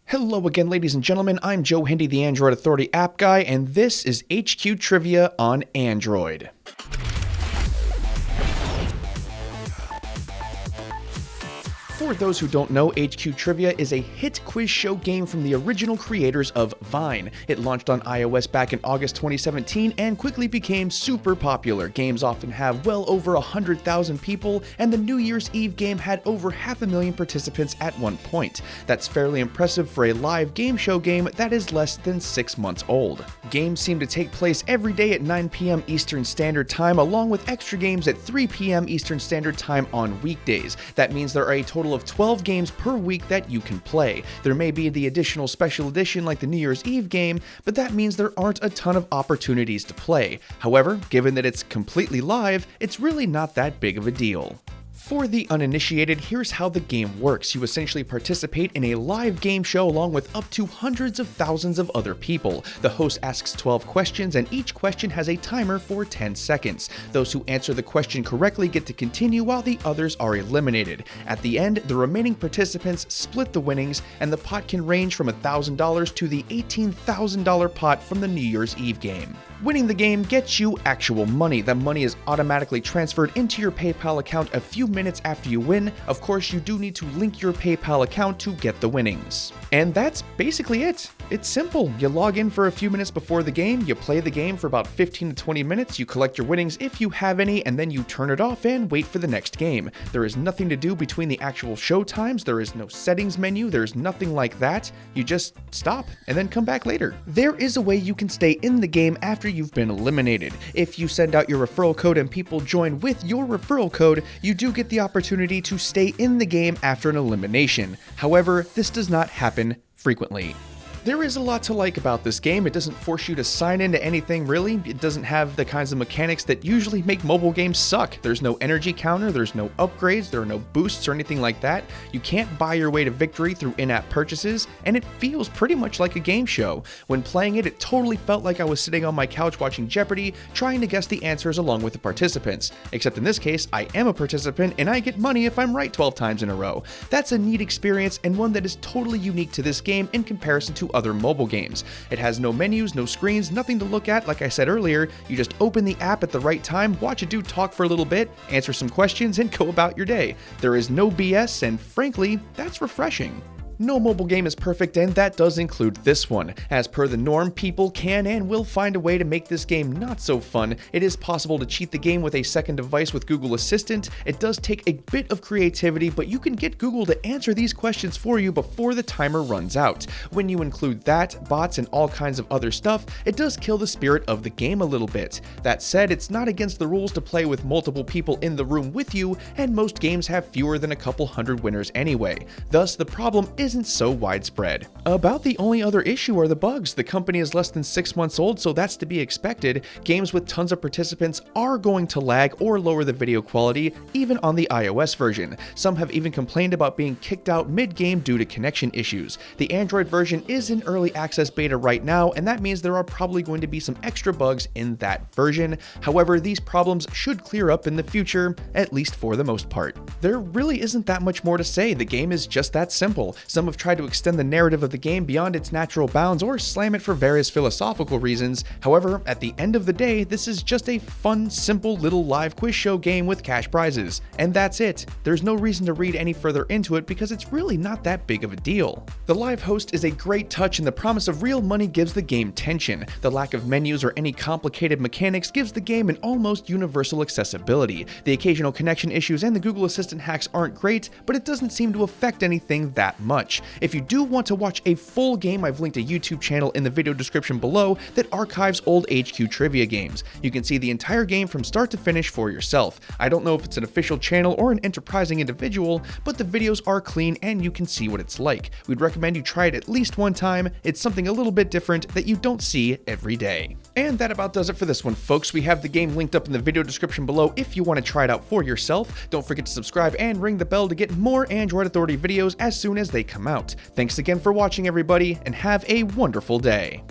Hello again, ladies and gentlemen. I'm Joe Hindy, the Android Authority app guy, and this is HQ Trivia on Android. For those who don't know, HQ Trivia is a hit quiz show game from the original creators of Vine. It launched on iOS back in August 2017 and quickly became super popular. Games often have well over 100,000 people, and the New Year's Eve game had over 500,000 participants at one point. That's fairly impressive for a live game show game that is less than 6 months old. Games seem to take place every day at 9 p.m. Eastern Standard Time, along with extra games at 3 p.m. Eastern Standard Time on weekdays. That means there are a total of 12 games per week that you can play. There may be the additional special edition like the New Year's Eve game, but that means there aren't a ton of opportunities to play. However, given that it's completely live, it's really not that big of a deal. For the uninitiated, here's how the game works. You essentially participate in a live game show along with up to hundreds of thousands of other people. The host asks 12 questions, and each question has a timer for 10 seconds. Those who answer the question correctly get to continue while the others are eliminated. At the end, the remaining participants split the winnings, and the pot can range from $1,000 to the $18,000 pot from the New Year's Eve game. Winning the game gets you actual money. That money is automatically transferred into your PayPal account a few minutes after you win. Of course, you do need to link your PayPal account to get the winnings. And that's basically it. It's simple. You log in for a few minutes before the game, you play the game for about 15 to 20 minutes, you collect your winnings if you have any, and then you turn it off and wait for the next game. There is nothing to do between the actual show times, there is no settings menu, there's nothing like that. You just stop and then come back later. There is a way you can stay in the game after you've been eliminated. If you send out your referral code and people join with your referral code, you do get the opportunity to stay in the game after an elimination. However, this does not happen frequently. There is a lot to like about this game. It doesn't force you to sign into anything really. It doesn't have the kinds of mechanics that usually make mobile games suck. There's no energy counter, there's no upgrades, there are no boosts or anything like that. You can't buy your way to victory through in-app purchases, and it feels pretty much like a game show. When playing it, it totally felt like I was sitting on my couch watching Jeopardy, trying to guess the answers along with the participants. Except in this case, I am a participant and I get money if I'm right 12 times in a row. That's a neat experience and one that is totally unique to this game in comparison to other mobile games. It has no menus, no screens, nothing to look at. Like I said earlier, you just open the app at the right time, watch a dude talk for a little bit, answer some questions, and go about your day. There is no BS, and frankly, that's refreshing. No mobile game is perfect, and that does include this one. As per the norm, people can and will find a way to make this game not so fun. It is possible to cheat the game with a second device with Google Assistant. It does take a bit of creativity, but you can get Google to answer these questions for you before the timer runs out. When you include that, bots, and all kinds of other stuff, it does kill the spirit of the game a little bit. That said, it's not against the rules to play with multiple people in the room with you, and most games have fewer than a couple hundred winners anyway. Thus, the problem isn't so widespread. About the only other issue are the bugs. The company is less than 6 months old, so that's to be expected. Games with tons of participants are going to lag or lower the video quality, even on the iOS version. Some have even complained about being kicked out mid-game due to connection issues. The Android version is in early access beta right now, and that means there are probably going to be some extra bugs in that version. However, these problems should clear up in the future, at least for the most part. There really isn't that much more to say. The game is just that simple. Some have tried to extend the narrative of the game beyond its natural bounds or slam it for various philosophical reasons. However, at the end of the day, this is just a fun, simple little live quiz show game with cash prizes. And that's it. There's no reason to read any further into it because it's really not that big of a deal. The live host is a great touch, and the promise of real money gives the game tension. The lack of menus or any complicated mechanics gives the game an almost universal accessibility. The occasional connection issues and the Google Assistant hacks aren't great, but it doesn't seem to affect anything that much. If you do want to watch a full game, I've linked a YouTube channel in the video description below that archives old HQ Trivia games. You can see the entire game from start to finish for yourself. I don't know if it's an official channel or an enterprising individual, but the videos are clean and you can see what it's like. We'd recommend you try it at least one time. It's something a little bit different that you don't see every day. And that about does it for this one, folks. We have the game linked up in the video description below if you want to try it out for yourself. Don't forget to subscribe and ring the bell to get more Android Authority videos as soon as they come out. Thanks again for watching, everybody, and have a wonderful day.